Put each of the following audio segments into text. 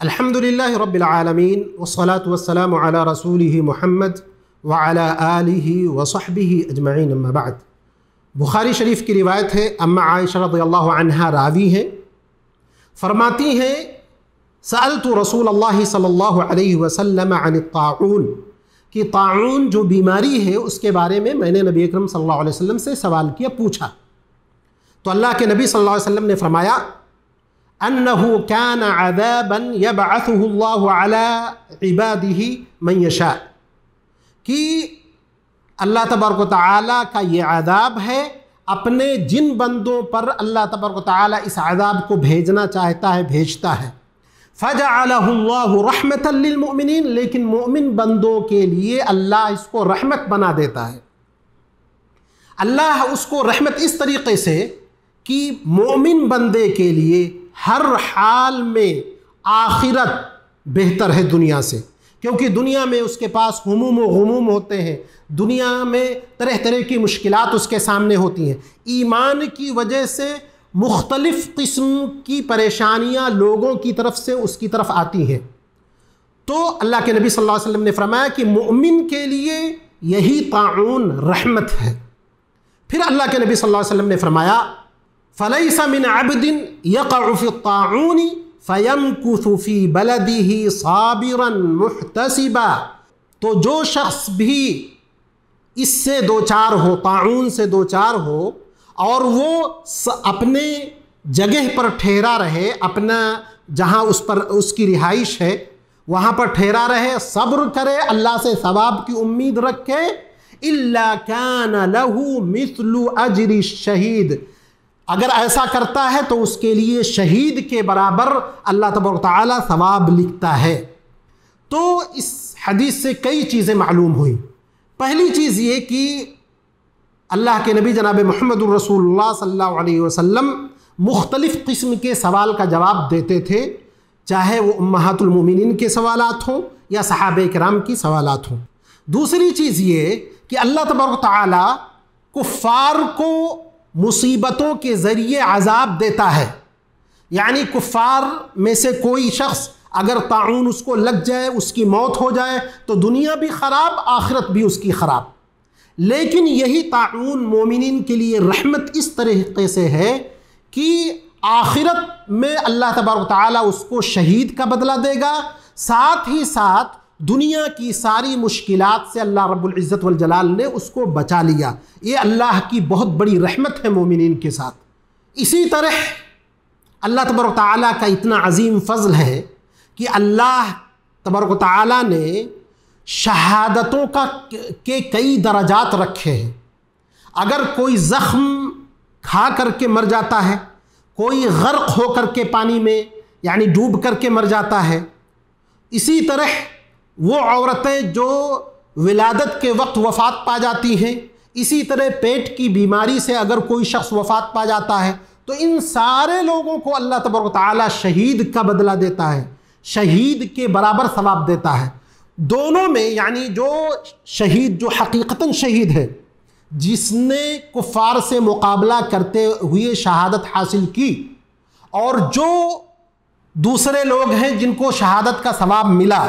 अल्हम्दुलिल्लाहि रब्बिल आलमीन वस्सलातु वस्सलामु अला रसूलिहि मुहम्मद व अला आलिहि व सहबिहि अजमईन अम्मा बाद। बुखारी शरीफ की रिवायत है, अम्मा आयशा रज़ियल्लाहु अन्हा रावी हैं, फरमाती हैं सअलतु रसूलल्लाहि सल्लल्लाहु अलैहि वसल्लम अन ताऊन, कि ताऊन जो बीमारी है उसके बारे में मैंने नबी अकरम सल्लल्लाहु अलैहि वसल्लम से सवाल किया, पूछा। तो अल्लाह के नबी सल्लल्लाहु अलैहि वसल्लम ने फरमाया अन्नहु कान अज़ाबन यबअथुहु अल्लाहु अला इबादिही मन यशा, कि अल्लाह तबारक व तआला का ये अज़ाब है, अपने जिन बंदों पर अल्लाह तबारक व तआला इस अज़ाब को भेजना चाहता है भेजता है। फ़जअलहु अल्लाहु रहमतन लिल मुमिनीन, लेकिन मोमिन बंदों के लिए अल्लाह इसको रहमत बना देता है। अल्लाह उसको रहमत इस तरीक़े से कि मोमिन बंदे के लिए हर हाल में आखिरत बेहतर है दुनिया से, क्योंकि दुनिया में उसके पास हुमूम व गुमूम होते हैं, दुनिया में तरह तरह की मुश्किलात उसके सामने होती हैं। ईमान की वजह से मुख्तलिफ़ किस्म की परेशानियाँ लोगों की तरफ से उसकी तरफ आती हैं। तो अल्लाह के नबी सल्लल्लाहु अलैहि वसल्लम ने फरमाया कि मुअमिन के लिए यही ताऊन रहमत है। फिर अल्लाह के नबी सल्लल्लाहु अलैहि वसल्लम ने फरमाया फ़लैसा मिन अब्दिन यक़अु फ़ी ताऊनी फ़यमकुथु फ़ी बलदिही साबिरन मुहतसिबा, तो जो शख्स भी इससे दो चार हो, ताऊन से दो चार हो, और वो अपने जगह पर ठहरा रहे, अपना जहाँ उस पर उसकी रिहाइश है वहाँ पर ठहरा रहे, सब्र करे, अल्लाह से सवाब की उम्मीद रखे। इल्ला कान लहू मिस्लु अजरि शहीद, अगर ऐसा करता है तो उसके लिए शहीद के बराबर अल्लाह तबारक व तआला सवाब लिखता है। तो इस हदीस से कई चीज़ें मालूम हुई। पहली चीज़ ये कि अल्लाह के नबी जनाब मुहम्मदुर रसूलुल्लाह सल्लल्लाहु अलैहि वसल्लम मुख्तलिफ़ किस्म के सवाल का जवाब देते थे, चाहे वो उम्महातुल मोमिनीन के सवालात हों या सहाबे किराम की सवालात हों। दूसरी चीज़ ये कि अल्लाह तबारक व तआला कुफ़ार को मुसीबतों के ज़रिए अज़ाब देता है, यानी कुफ़ार में से कोई शख्स अगर ताऊन उसको लग जाए, उसकी मौत हो जाए, तो दुनिया भी ख़राब, आखिरत भी उसकी ख़राब। लेकिन यही ताऊन मोमिनीन के लिए रहमत इस तरीक़े से है कि आखिरत में अल्लाह तबारक व तआला उसको शहीद का बदला देगा, साथ ही साथ दुनिया की सारी मुश्किलात से अल्लाह रब्बुल इज़्ज़त वल जलाल ने उसको बचा लिया। ये अल्लाह की बहुत बड़ी रहमत है मोमिनीन के साथ। इसी तरह अल्लाह तबारक व तआला का इतना अजीम फ़ज़ल है कि अल्लाह तबारक व तआला ने शहादतों के कई दराजात रखे हैं। अगर कोई ज़ख्म खा करके मर जाता है, कोई गर्क हो करके पानी में यानी डूब करके मर जाता है, इसी तरह वो औरतें जो विलादत के वक्त वफ़ात पा जाती हैं, इसी तरह पेट की बीमारी से अगर कोई शख्स वफ़ात पा जाता है, तो इन सारे लोगों को अल्लाह तबारक व तआला शहीद का बदला देता है, शहीद के बराबर सवाब देता है। दोनों में यानी जो शहीद, जो हकीकतन शहीद है, जिसने कुफ़ार से मुकाबला करते हुए शहादत हासिल की, और जो दूसरे लोग हैं जिनको शहादत का सवाब मिला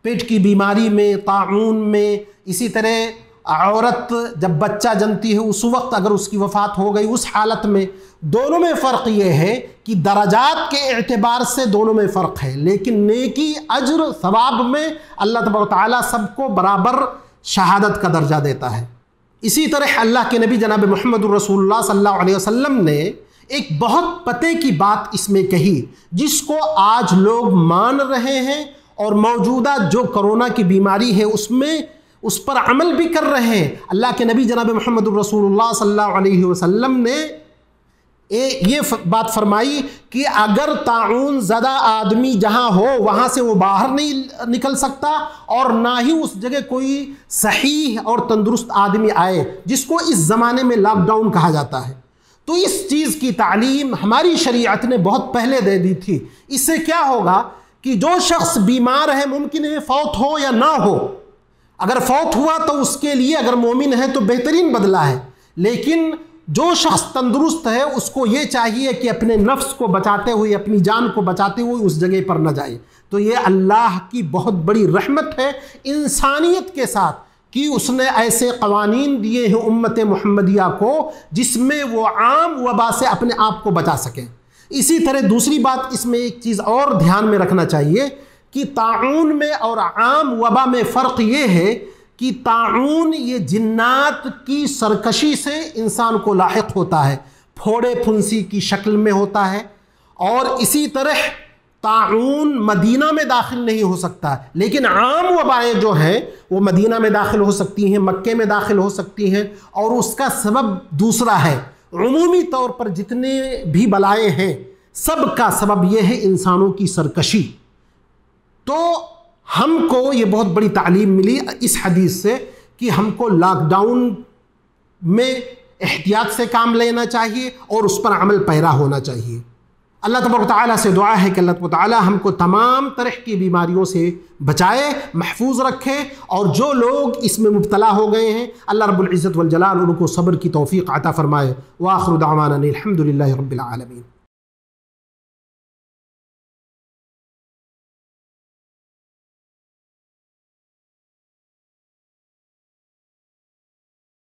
पेट की बीमारी में, ताऊन में, इसी तरह औरत जब बच्चा जनती है उस वक्त अगर उसकी वफ़ात हो गई, उस हालत में, दोनों में फ़र्क ये है कि दराजात के एतबार से दोनों में फ़र्क है, लेकिन नेकी, अज्र, सवाब में अल्लाह तबारक व तआला सबको बराबर शहादत का दर्जा देता है। इसी तरह अल्लाह के नबी जनाब मुहम्मदुर रसूलुल्लाह सल्लल्लाहु अलैहि वसल्लम ने एक बहुत पते की बात इसमें कही, जिसको आज लोग मान रहे हैं और मौजूदा जो कोरोना की बीमारी है उसमें उस पर अमल भी कर रहे हैं। अल्लाह के नबी जनाब मुहम्मदुर रसूलुल्लाह सल्लल्लाहु अलैहि वसल्लम ने ये बात फरमाई कि अगर ताऊन ज़दा आदमी जहाँ हो वहाँ से वो बाहर नहीं निकल सकता, और ना ही उस जगह कोई सही और तंदुरुस्त आदमी आए, जिसको इस ज़माने में लॉकडाउन कहा जाता है। तो इस चीज़ की तालीम हमारी शरीयत ने बहुत पहले दे दी थी। इससे क्या होगा कि जो शख्स बीमार है, मुमकिन है फौत हो या ना हो, अगर फौत हुआ तो उसके लिए अगर मोमिन है तो बेहतरीन बदला है, लेकिन जो शख्स तंदुरुस्त है उसको ये चाहिए कि अपने नफ्स को बचाते हुए, अपनी जान को बचाते हुए उस जगह पर न जाए, तो ये अल्लाह की बहुत बड़ी रहमत है इंसानियत के साथ कि उसने ऐसे क़वानीन दिए हैं उम्मत मुहम्मदिया को जिसमें वो आम वबा से अपने आप को बचा सकें। इसी तरह दूसरी बात इसमें एक चीज़ और ध्यान में रखना चाहिए कि ताऊन में और आम वबा में फ़र्क ये है कि ताऊन ये जिन्नात की सरकशी से इंसान को लाहिक होता है, फोड़े फुंसी की शक्ल में होता है, और इसी तरह ताऊन मदीना में दाखिल नहीं हो सकता, लेकिन आम वबाएँ जो हैं वो मदीना में दाखिल हो सकती हैं, मक्के में दाखिल हो सकती हैं, और उसका सबब दूसरा है। उमूमी तौर पर जितने भी बलाएँ हैं सब का सबब यह है इंसानों की सरकशी। तो हमको ये बहुत बड़ी तालीम मिली इस हदीस से कि हमको लॉकडाउन में एहतियात से काम लेना चाहिए और उस पर अमल पैरा होना चाहिए। अल्लाह तबारक तआला से दुआ है कि अल्लाह तबारक तआला हमको तमाम तरह की बीमारियों से बचाए, महफूज रखे, और जो लोग इसमें मुब्तला हो गए हैं अल्लाह रब्बुल इज़्ज़त वल जलाल उनको सब्र की तौफीक अता फरमाए। व आखिरु दअवाना अनिल हम्दुलिल्लाहि रब्बिल आलमीन।